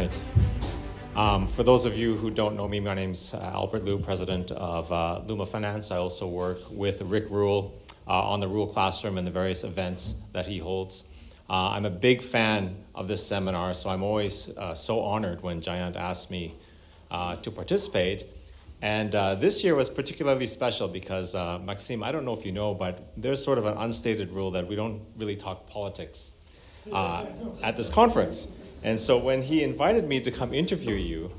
tonight. For those of you who don't know me, my name's Albert Liu, president of Luma Finance. I also work with Rick Rule on the Rule Classroom and the various events that he holds. I'm a big fan of this seminar, so I'm always so honored when Jayant asks me to participate. And this year was particularly special because, Maxime, I don't know if you know, but there's sort of an unstated rule that we don't really talk politics at this conference. And so when he invited me to come interview you,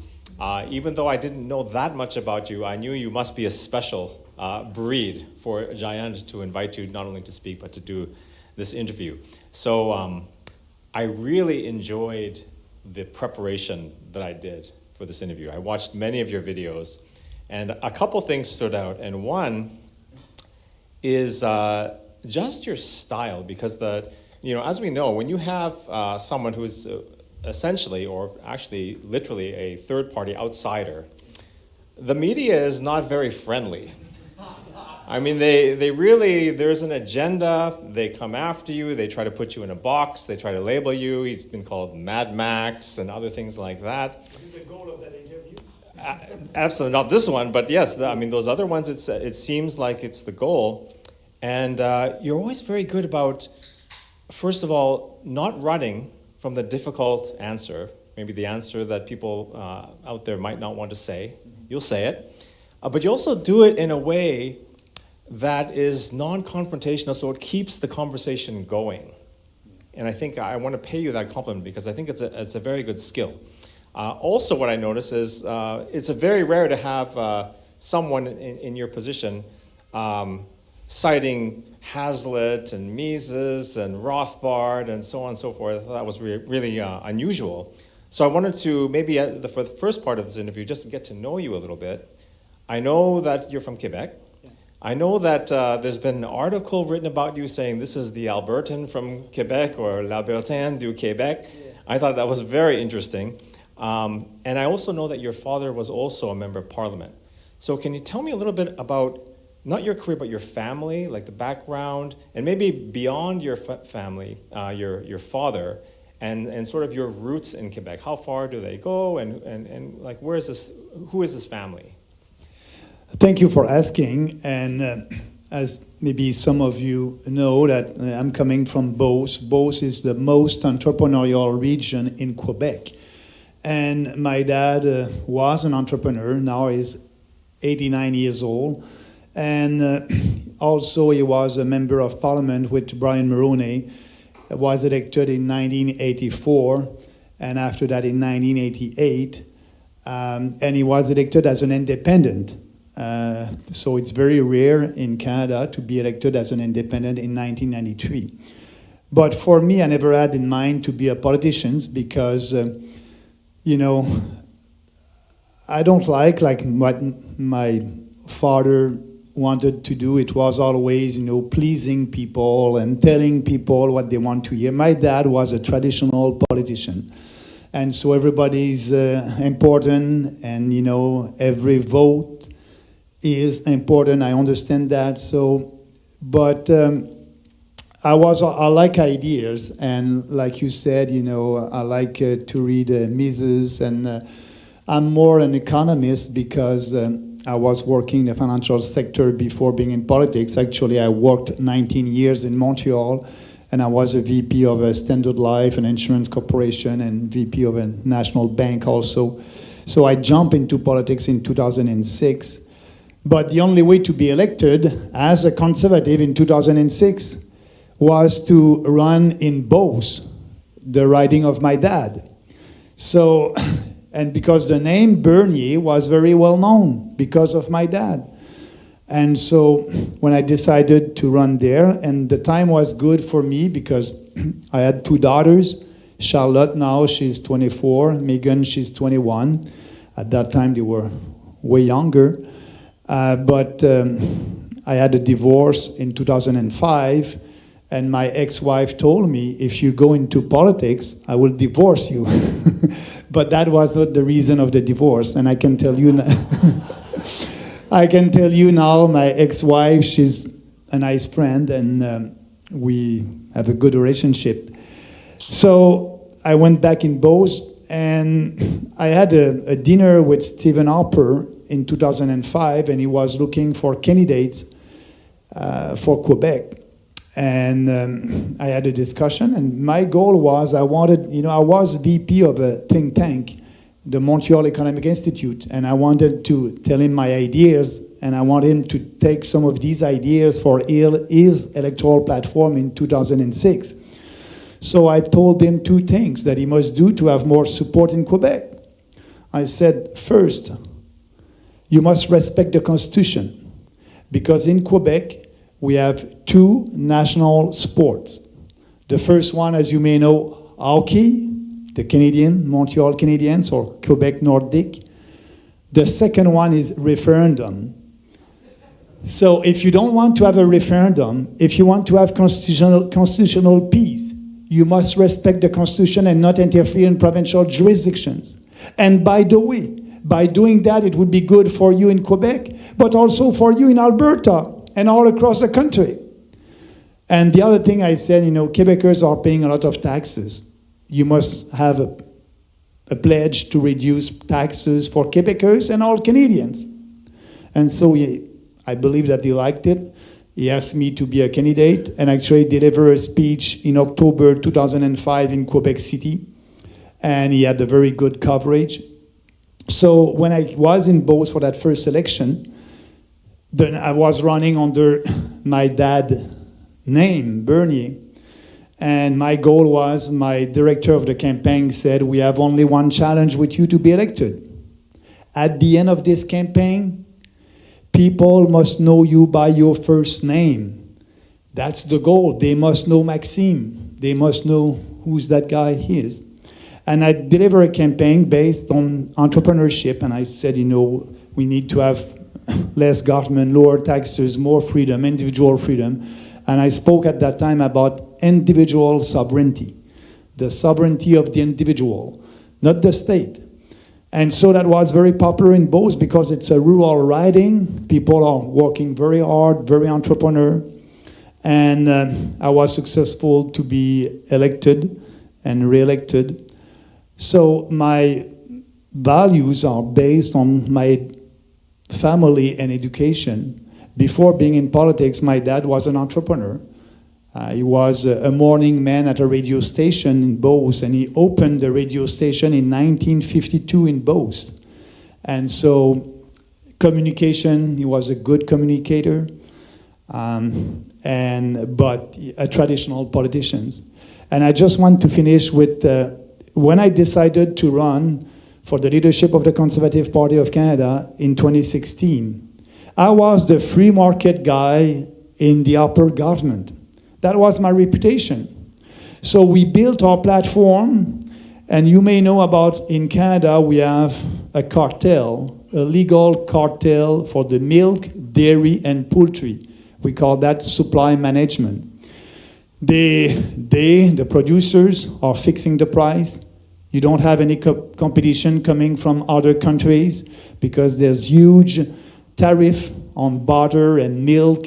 even though I didn't know that much about you, I knew you must be a special breed for Jayant to invite you not only to speak, but to do this interview. So I really enjoyed the preparation that I did for this interview. I watched many of your videos, and a couple things stood out. And one is just your style, because as we know, when you have someone who's essentially, or actually literally, a third-party outsider, the media is not very friendly. I mean, they really, there's an agenda, they come after you, they try to put you in a box, they try to label you. He's been called Mad Max and other things like that. Is it the goal of that interview? Absolutely, not this one, but yes, those other ones, it seems like it's the goal. And you're always very good about, first of all, not running from the difficult answer, maybe the answer that people out there might not want to say. You'll say it. But you also do it in a way that is non-confrontational, so it keeps the conversation going. And I think I want to pay you that compliment because I think it's a very good skill. Also, what I notice is it's very rare to have someone in your position citing Hazlitt and Mises and Rothbard and so on and so forth. That was really unusual. So I wanted to maybe for the first part of this interview just to get to know you a little bit. I know that you're from Quebec. Yeah. I know that there's been an article written about you saying this is the Albertan from Quebec or l'Albertain du Québec. Yeah. I thought that was very interesting. And I also know that your father was also a member of parliament. So can you tell me a little bit about not your career, but your family, like the background, and maybe beyond your family, your father, and sort of your roots in Quebec? How far do they go, and like who is this family? Thank you for asking. And as maybe some of you know, that I'm coming from Beauce. Beauce is the most entrepreneurial region in Quebec. And my dad was an entrepreneur. Now he's 89 years old. And also he was a member of parliament with Brian Mulroney, was elected in 1984, and after that in 1988. And he was elected as an independent. So it's very rare in Canada to be elected as an independent in 1993. But for me, I never had in mind to be a politician because, I don't like what my father wanted to do. It was always, pleasing people and telling people what they want to hear. My dad was a traditional politician. And so everybody's important, and, every vote is important. I understand that. So, but I like ideas, and like you said, I like to read Mises, and I'm more an economist because I was working in the financial sector before being in politics. Actually, I worked 19 years in Montreal, and I was a VP of a Standard Life, an insurance corporation, and VP of a national bank also. So I jumped into politics in 2006. But the only way to be elected as a conservative in 2006 was to run in Beauce, the riding of my dad. So, and because the name Bernier was very well known because of my dad. And so when I decided to run there, and the time was good for me because I had two daughters. Charlotte now, she's 24. Megan, she's 21. At that time, they were way younger. But I had a divorce in 2005, and my ex-wife told me, if you go into politics, I will divorce you. But that was not the reason of the divorce, and I can tell you now, my ex-wife, she's a nice friend, and we have a good relationship. So I went back in Beauce, And I had a dinner with Stephen Harper in 2005, and he was looking for candidates for Quebec. And I had a discussion, and my goal was I was VP of a think tank, the Montreal Economic Institute, and I wanted to tell him my ideas, and I wanted him to take some of these ideas for his electoral platform in 2006. So I told him two things that he must do to have more support in Quebec. I said, first, you must respect the Constitution, because in Quebec, we have two national sports. The first one, as you may know, hockey, the Canadian, Montreal Canadiens, or Quebec Nordic. The second one is referendum. So if you don't want to have a referendum, if you want to have constitutional peace, you must respect the Constitution and not interfere in provincial jurisdictions. And by the way, by doing that, it would be good for you in Quebec, but also for you in Alberta and all across the country. And the other thing I said, Quebecers are paying a lot of taxes. You must have a pledge to reduce taxes for Quebecers and all Canadians. And so I believe that he liked it. He asked me to be a candidate and actually deliver a speech in October 2005 in Quebec City. And he had a very good coverage. So when I was in Beauce for that first election, then I was running under my dad's name, Bernier. And my goal was, my director of the campaign said, we have only one challenge with you to be elected. At the end of this campaign, people must know you by your first name. That's the goal. They must know Maxime. They must know who's that guy is. And I deliver a campaign based on entrepreneurship. And I said, we need to have less government, lower taxes, more freedom, individual freedom. And I spoke at that time about individual sovereignty, the sovereignty of the individual, not the state. And so that was very popular in Beauce because it's a rural riding. People are working very hard, very entrepreneur. And I was successful to be elected and re-elected. So my values are based on my family and education. Before being in politics, my dad was an entrepreneur. He was a morning man at a radio station in Beauce, and he opened the radio station in 1952 in Beauce. And so communication, he was a good communicator, but a traditional politician. And I just want to finish with, when I decided to run for the leadership of the Conservative Party of Canada in 2016, I was the free market guy in the upper government. That was my reputation. So we built our platform, and you may know about, in Canada, we have a cartel, a legal cartel for the milk, dairy, and poultry. We call that supply management. The producers are fixing the price. You don't have any competition coming from other countries because there's huge tariff on butter and milk.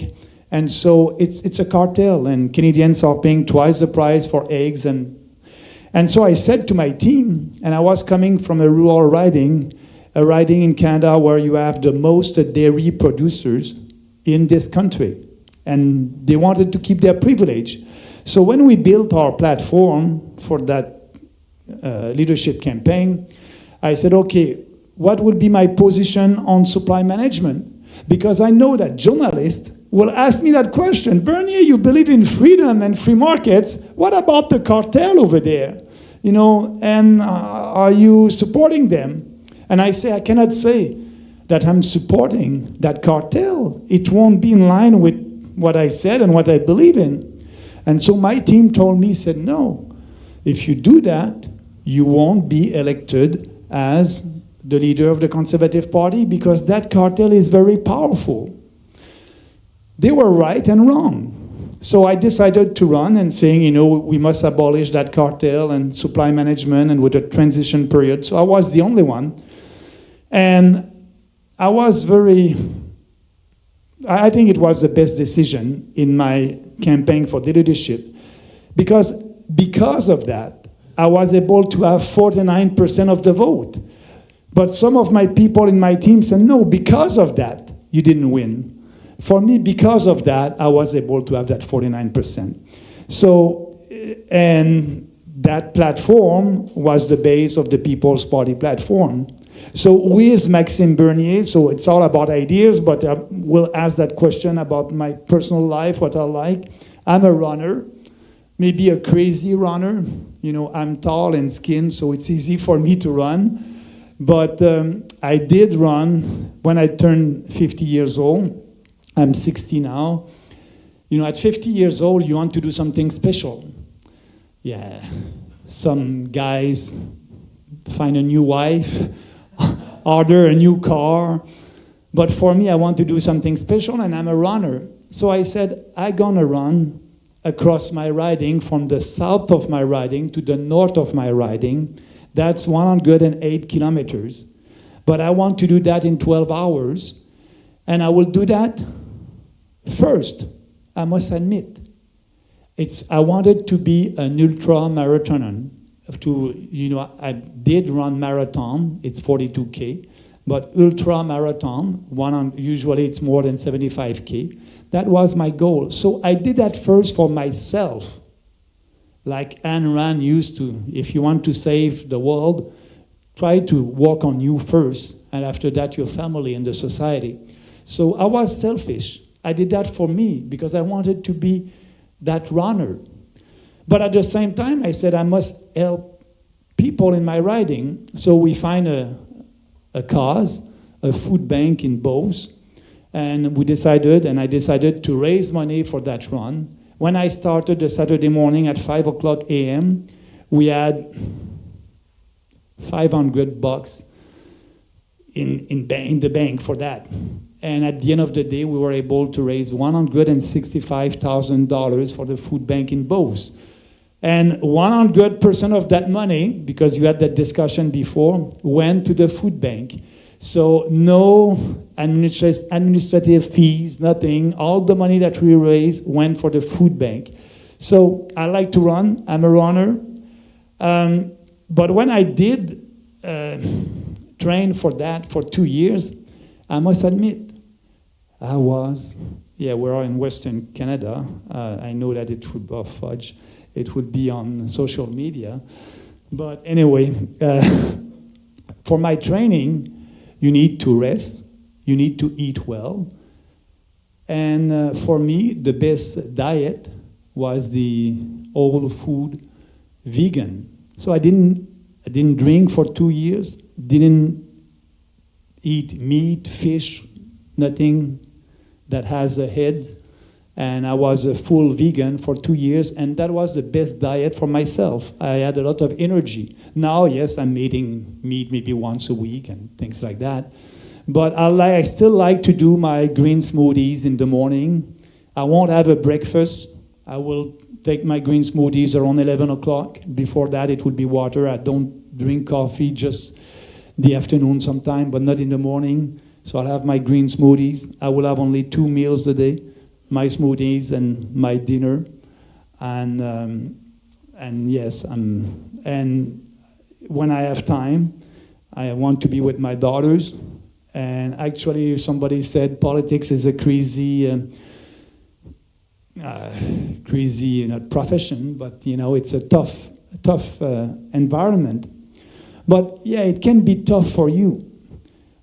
And so it's a cartel, and Canadians are paying twice the price for eggs. And so I said to my team, and I was coming from a rural riding in Canada where you have the most dairy producers in this country. And they wanted to keep their privilege. So when we built our platform for that leadership campaign, I said, okay, what would be my position on supply management? Because I know that journalists will ask me that question. Bernier, you believe in freedom and free markets. What about the cartel over there? And are you supporting them? And I say, I cannot say that I'm supporting that cartel. It won't be in line with what I said and what I believe in. And so my team told me, said, no, if you do that, you won't be elected as the leader of the Conservative Party because that cartel is very powerful. They were right and wrong. So I decided to run and saying, we must abolish that cartel and supply management and with a transition period. So I was the only one. And I think it was the best decision in my campaign for the leadership because of that, I was able to have 49% of the vote. But some of my people in my team said, no, because of that, you didn't win. For me, because of that, I was able to have that 49%. So, and that platform was the base of the People's Party platform. So with Maxime Bernier, so it's all about ideas, but I will ask that question about my personal life, what I like. I'm a runner, maybe a crazy runner. You know, I'm tall and skinny, so it's easy for me to run. But I did run when I turned 50 years old. I'm 60 now. You know, at 50 years old, you want to do something special. Yeah, some guys find a new wife, order a new car. But for me, I want to do something special, and I'm a runner. So I said, I'm gonna run across my riding from the south of my riding to the north of my riding. That's 108 kilometers. But I want to do that in 12 hours. And I will do that first, I must admit. I wanted to be an ultra marathoner. I did run marathon, it's 42K, but ultra marathon, usually it's more than 75K. That was my goal. So I did that first for myself. Like Ayn Rand used to, if you want to save the world, try to work on you first, and after that your family and the society. So I was selfish. I did that for me because I wanted to be that runner. But at the same time, I said I must help people in my riding. So we find a cause, a food bank in Beauce, and I decided to raise money for that run. When I started the Saturday morning at 5 o'clock a.m., we had $500 in the bank for that. And at the end of the day, we were able to raise $165,000 for the food bank in Beauce. And 100% of that money, because you had that discussion before, went to the food bank. So no administrative fees, nothing. All the money that we raised went for the food bank. So I like to run. I'm a runner. But when I did train for that for 2 years, I must admit, we're in Western Canada. I know that it would be on social media. But anyway, for my training, you need to rest, you need to eat well. And for me, the best diet was the whole food vegan. So I didn't drink for 2 years, didn't eat meat, fish, nothing that has a head. And I was a full vegan for 2 years, and that was the best diet for myself. I had a lot of energy. Now, yes, I'm eating meat maybe once a week and things like that. But I still like to do my green smoothies in the morning. I won't have a breakfast. I will take my green smoothies around 11 o'clock. Before that, it would be water. I don't drink coffee, just the afternoon sometime, but not in the morning. So I'll have my green smoothies. I will have only 2 meals a day. My smoothies and my dinner, and yes, and when I have time, I want to be with my daughters. And actually, somebody said politics is a crazy profession, but it's a tough environment. But yeah, it can be tough for you.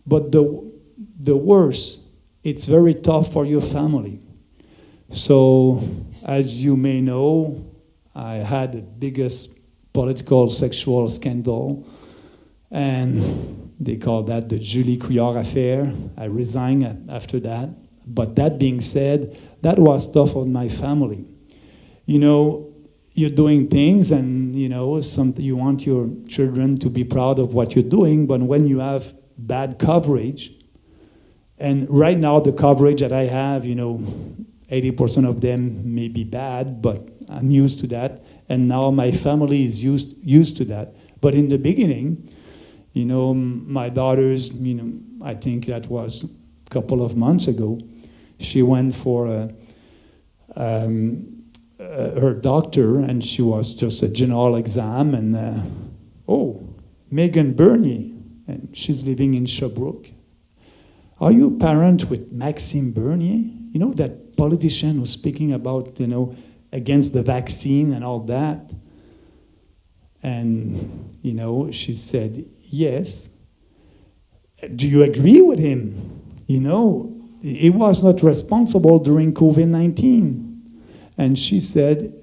But the worst, it's very tough for your family. So, as you may know, I had the biggest political sexual scandal, and they call that the Julie Couillard affair. I resigned after that. But that being said, that was tough on my family. You're doing things, and you want your children to be proud of what you're doing, but when you have bad coverage, and right now the coverage that I have, 80% of them may be bad, but I'm used to that. And now my family is used to that. But in the beginning, my daughters, I think that was a couple of months ago, she went for her doctor, and she was just a general exam, and Megan Bernier, and she's living in Sherbrooke. Are you a parent with Maxime Bernier? You know, that politician who's speaking about, against the vaccine and all that? And, she said, yes. Do you agree with him? He was not responsible during COVID-19. And she said,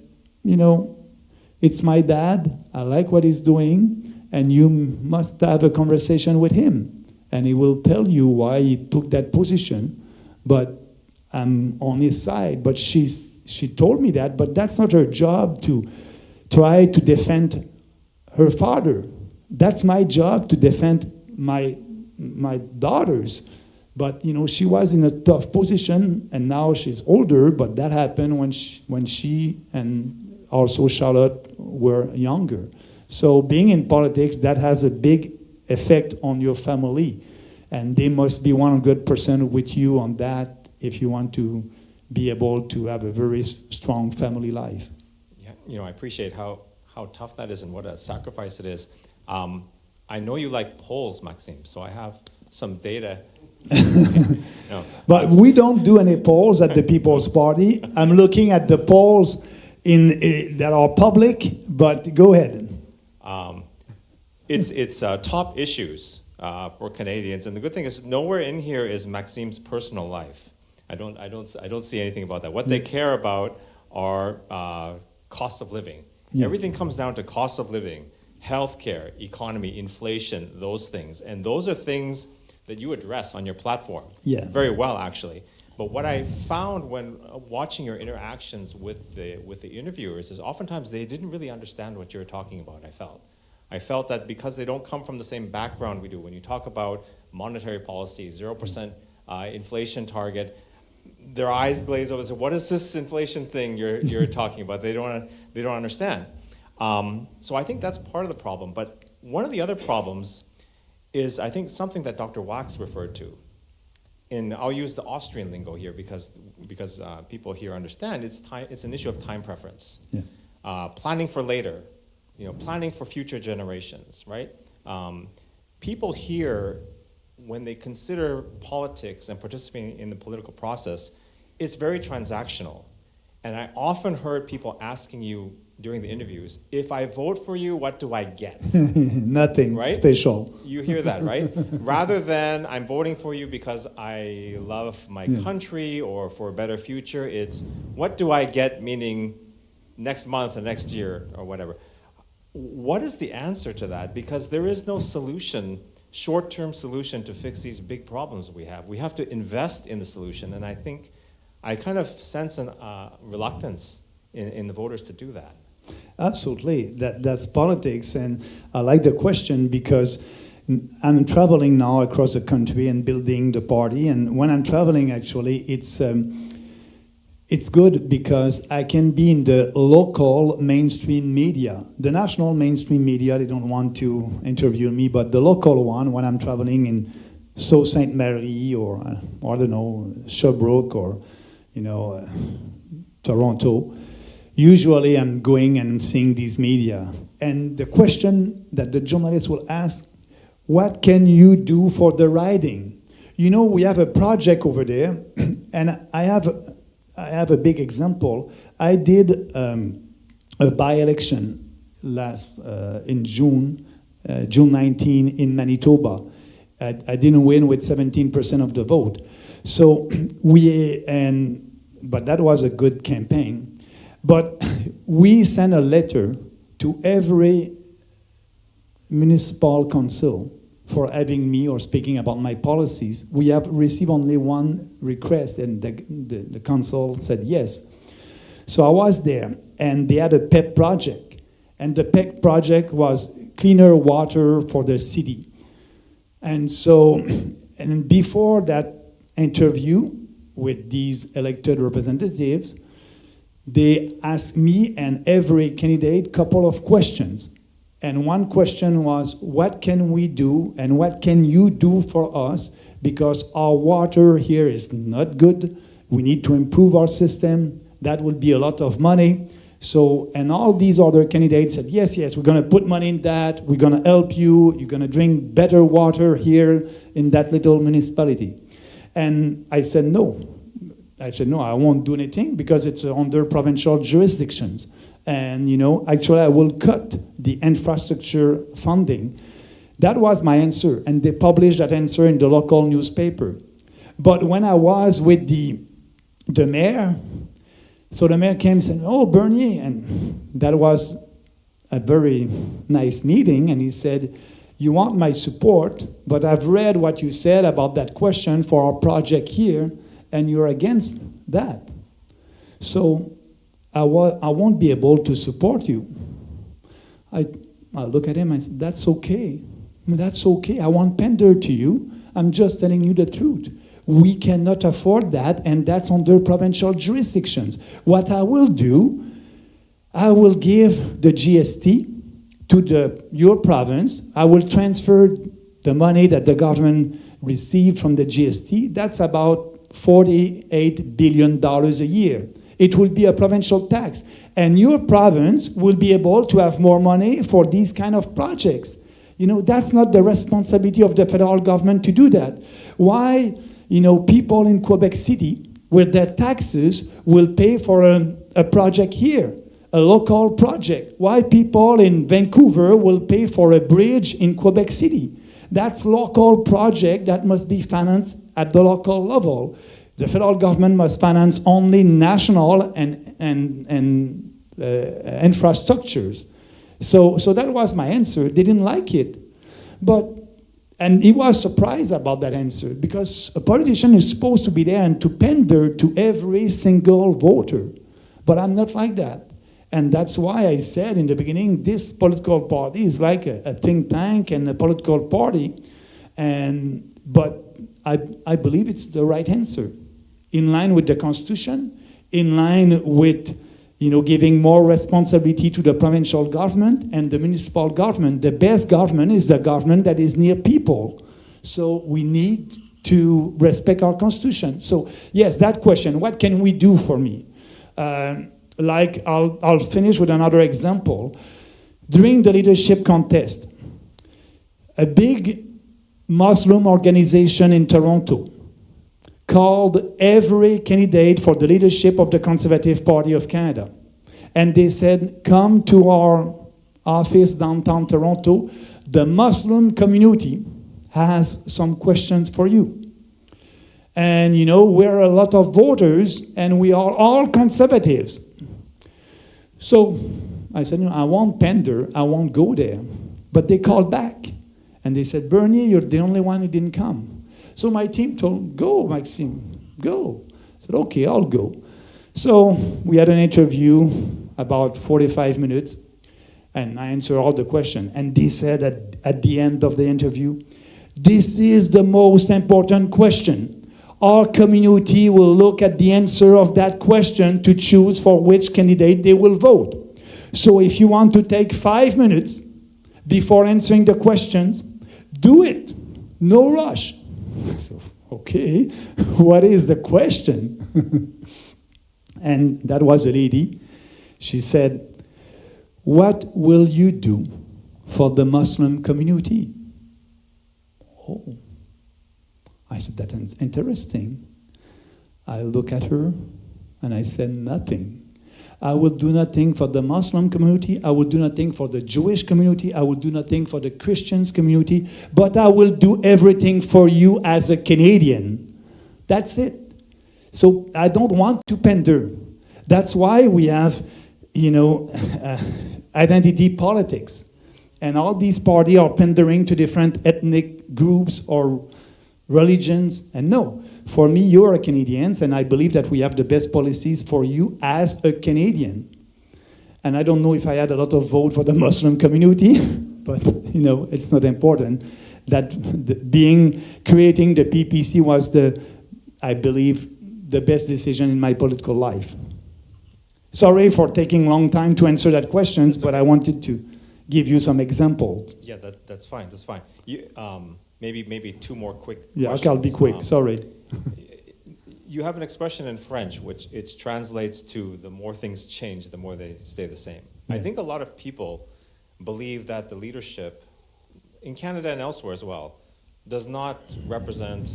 it's my dad. I like what he's doing. And you must have a conversation with him. And he will tell you why he took that position. But I'm on his side. But she told me that. But that's not her job to try to defend her father. That's my job to defend my daughters. But she was in a tough position, and now she's older. But that happened when she and also Charlotte were younger. So being in politics, that has a big effect on your family, and they must be 100% with you on that if you want to be able to have a very strong family life. Yeah, I appreciate how tough that is and what a sacrifice it is. I know you like polls, Maxime, so I have some data. No. But we don't do any polls at the People's Party. I'm looking at the polls that are public, but go ahead. It's top issues for Canadians, and the good thing is nowhere in here is Maxime's personal life. I don't see anything about that. What they care about are cost of living. Yeah. Everything comes down to cost of living, healthcare, economy, inflation, those things, and those are things that you address on your platform. Yeah. Very well, actually. But what I found when watching your interactions with the interviewers is oftentimes they didn't really understand what you were talking about, I felt that because they don't come from the same background we do, when you talk about monetary policy, 0% inflation target, their eyes glaze over and say, what is this inflation thing you're talking about? They don't understand. So I think that's part of the problem. But one of the other problems is, I think, something that Dr. Wax referred to. And I'll use the Austrian lingo here because people here understand. It's an issue of time preference. Yeah. Planning for later, planning for future generations, right? People here, when they consider politics and participating in the political process, it's very transactional. And I often heard people asking you during the interviews, if I vote for you, what do I get? Nothing special. You hear that, right? Rather than I'm voting for you because I love my country or for a better future, it's what do I get, meaning next month or next year or whatever. What is the answer to that? Because there is no solution, short-term solution to fix these big problems we have. We have to invest in the solution, and I think I kind of sense a reluctance in the voters to do that. Absolutely, that's politics, and I like the question because I'm traveling now across the country and building the party, and when I'm traveling, actually, it's good because I can be in the local mainstream media. The national mainstream media, they don't want to interview me, but the local one, when I'm traveling in Sault Ste. Marie or, I don't know, Sherbrooke or, Toronto, usually I'm going and seeing these media. And the question that the journalists will ask, what can you do for the riding? We have a project over there, and I have a big example. I did a by-election in June 19 in Manitoba. I didn't win with 17% of the vote. So but that was a good campaign. But we sent a letter to every municipal council for having me or speaking about my policies. We have received only one request, and the council said yes. So I was there, and they had a PEP project. And the PEP project was cleaner water for the city. And before that interview with these elected representatives, they asked me and every candidate a couple of questions. And one question was, what can we do and what can you do for us? Because our water here is not good. We need to improve our system. That will be a lot of money. So, and all these other candidates said, yes, we're going to put money in that. We're going to help you. You're going to drink better water here in that little municipality. And I said, no. I won't do anything because it's under provincial jurisdictions. And, actually, I will cut the infrastructure funding. That was my answer. And they published that answer in the local newspaper. But when I was with the mayor, so the mayor came and said, oh, Bernier, and that was a very nice meeting, and he said, you want my support, but I've read what you said about that question for our project here, and you're against that. So I won't be able to support you. I look at him and I said, that's okay. That's okay. I won't pander to you. I'm just telling you the truth. We cannot afford that, and that's under provincial jurisdictions. What I will do, I will give the GST to your province. I will transfer the money that the government received from the GST. That's about $48 billion a year. It will be a provincial tax. And your province will be able to have more money for these kind of projects. That's not the responsibility of the federal government to do that. Why? People in Quebec City, with their taxes, will pay for a project here, a local project. Why people in Vancouver will pay for a bridge in Quebec City? That's local project that must be financed at the local level. The federal government must finance only national and infrastructures. So that was my answer. They didn't like it. And he was surprised about that answer because a politician is supposed to be there and to pander to every single voter. But I'm not like that. And that's why I said in the beginning, this political party is like a think tank and a political party. But I believe it's the right answer. In line with the Constitution, in line with giving more responsibility to the provincial government and the municipal government. The best government is the government that is near people. So we need to respect our Constitution. So yes, that question, what can we do for me? I'll finish with another example. During the leadership contest, a big Muslim organization in Toronto called every candidate for the leadership of the Conservative Party of Canada. And they said, come to our office downtown Toronto. The Muslim community has some questions for you. And we're a lot of voters and we are all conservatives. So I said, I won't pander, I won't go there. But they called back and they said, Bernier, you're the only one who didn't come. So my team told, go, Maxime, go. I said, okay, I'll go. So we had an interview about 45 minutes, and I answered all the questions. And they said at the end of the interview, this is the most important question. Our community will look at the answer of that question to choose for which candidate they will vote. So if you want to take 5 minutes before answering the questions, do it. No rush. So, okay, what is the question? And that was a lady. She said, what will you do for the Muslim community? Oh, I said, that's interesting. I look at her and I said, nothing. I will do nothing for the Muslim community. I will do nothing for the Jewish community. I will do nothing for the Christians community. But I will do everything for you as a Canadian. That's it. So I don't want to pander. That's why we have, identity politics. And all these parties are pandering to different ethnic groups or religions. And no, for me, you're a Canadian, and I believe that we have the best policies for you as a Canadian. And I don't know if I had a lot of vote for the Muslim community, but it's not important. That creating the PPC was I believe, the best decision in my political life. Sorry for taking a long time to answer that question, but I wanted to give you some examples. Yeah, that's fine. That's fine. You, maybe two more quick. Yeah, questions. I'll be quick. Sorry. you have an expression in French which it translates to the more things change, the more they stay the same. Yeah. I think a lot of people believe that the leadership in Canada and elsewhere as well does not represent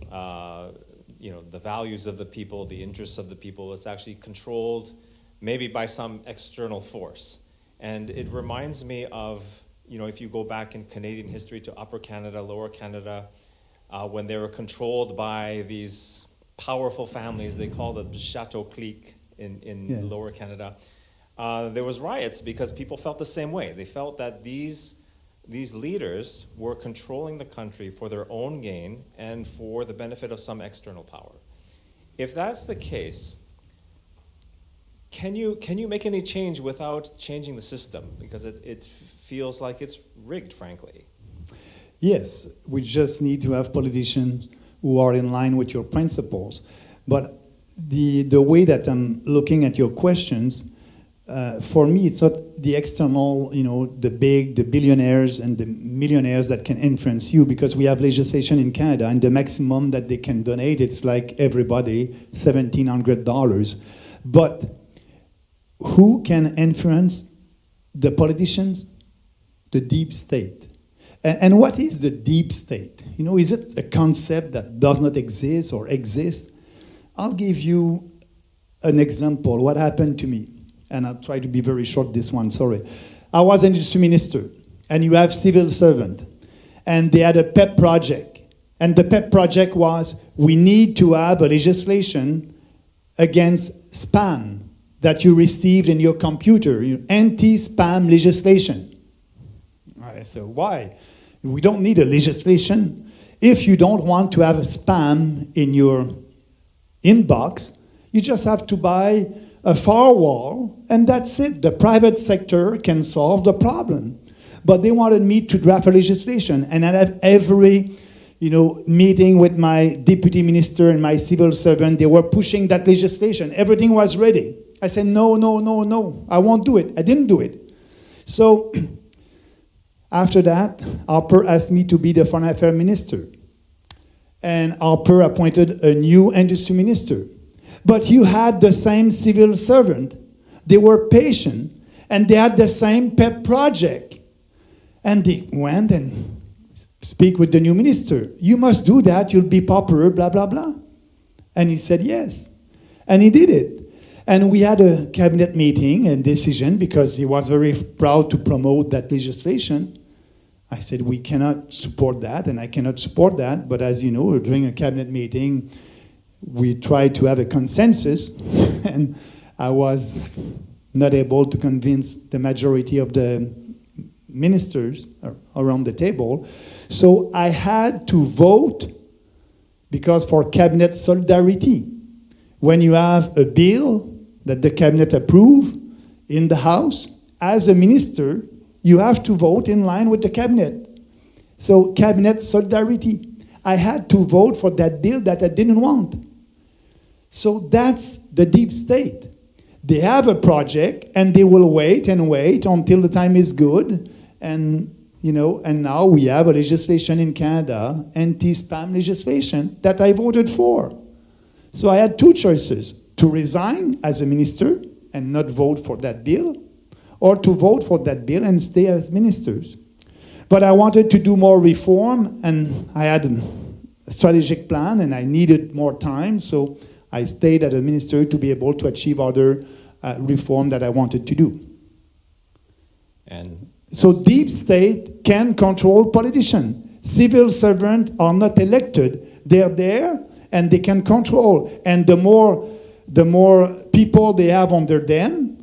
the values of the people, the interests of the people. It's actually controlled maybe by some external force. And it reminds me of, if you go back in Canadian history to Upper Canada, Lower Canada, when they were controlled by these powerful families, they called it the Chateau clique in Lower Canada. There was riots because people felt the same way. They felt that these leaders were controlling the country for their own gain and for the benefit of some external power. If that's the case, can you make any change without changing the system? Because it feels like it's rigged, frankly. Yes, we just need to have politicians who are in line with your principles. But the way that I'm looking at your questions, for me, it's not the external, the billionaires and the millionaires that can influence you, because we have legislation in Canada, and the maximum that they can donate, it's like everybody, $1,700. But who can influence the politicians? The deep state. And what is the deep state? Is it a concept that does not exist or exists? I'll give you an example, what happened to me. And I'll try to be very short this one, sorry. I was an industry minister, and you have civil servant. And they had a pet project. And the pet project was, we need to have a legislation against spam that you received in your computer, anti-spam legislation. I said, why? We don't need a legislation. If you don't want to have a spam in your inbox, you just have to buy a firewall, and that's it. The private sector can solve the problem. But they wanted me to draft a legislation, and I had every meeting with my deputy minister and my civil servant. They were pushing that legislation. Everything was ready. I said, no, I won't do it. I didn't do it. So after that, Harper asked me to be the foreign affairs minister. And Harper appointed a new industry minister. But you had the same civil servant. They were patient, and they had the same pet project. And they went and speak with the new minister. You must do that, you'll be popular, blah, blah, blah. And he said yes. And he did it. And we had a cabinet meeting and decision, because he was very proud to promote that legislation. I said, we cannot support that, and I cannot support that. But as you know, during a cabinet meeting, we tried to have a consensus, and I was not able to convince the majority of the ministers around the table. So I had to vote, because for cabinet solidarity, when you have a bill that the cabinet approve in the House, as a minister, you have to vote in line with the cabinet. So cabinet solidarity. I had to vote for that bill that I didn't want. So that's the deep state. They have a project, and they will wait and wait until the time is good. And now we have a legislation in Canada, anti-spam legislation, that I voted for. So I had two choices: to resign as a minister and not vote for that bill, or to vote for that bill and stay as ministers. But I wanted to do more reform, and I had a strategic plan, and I needed more time, so I stayed as a minister to be able to achieve other reform that I wanted to do. And so deep state can control politicians. Civil servants are not elected. They're there, and they can control. And the more people they have under them,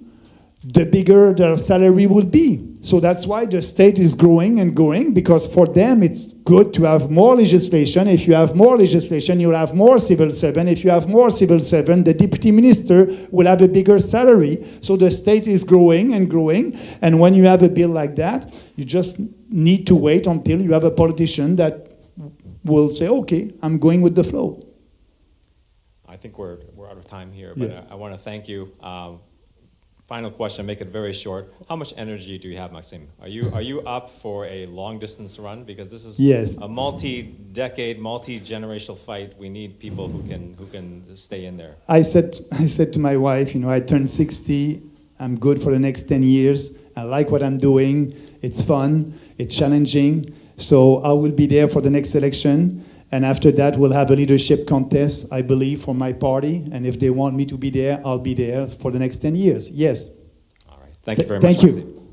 the bigger their salary will be. So that's why the state is growing and growing, because for them it's good to have more legislation. If you have more legislation, you'll have more civil servant. If you have more civil servant, the deputy minister will have a bigger salary. So the state is growing and growing. And when you have a bill like that, you just need to wait until you have a politician that will say, okay, I'm going with the flow. I think we're out of time here, but Yeah. I want to thank you. Final question, make it very short. How much energy do you have, Maxime? Are you up for a long distance run? Because this is Yes. a multi-decade, multi-generational fight. We need people who can stay in there. I said to my wife, I turned 60. I'm good for the next 10 years. I like what I'm doing. It's fun. It's challenging. So I will be there for the next election. And after that, we'll have a leadership contest, I believe, for my party. And if they want me to be there, I'll be there for the next 10 years. Yes. All right. Thank you very much, Thank you. Maxime.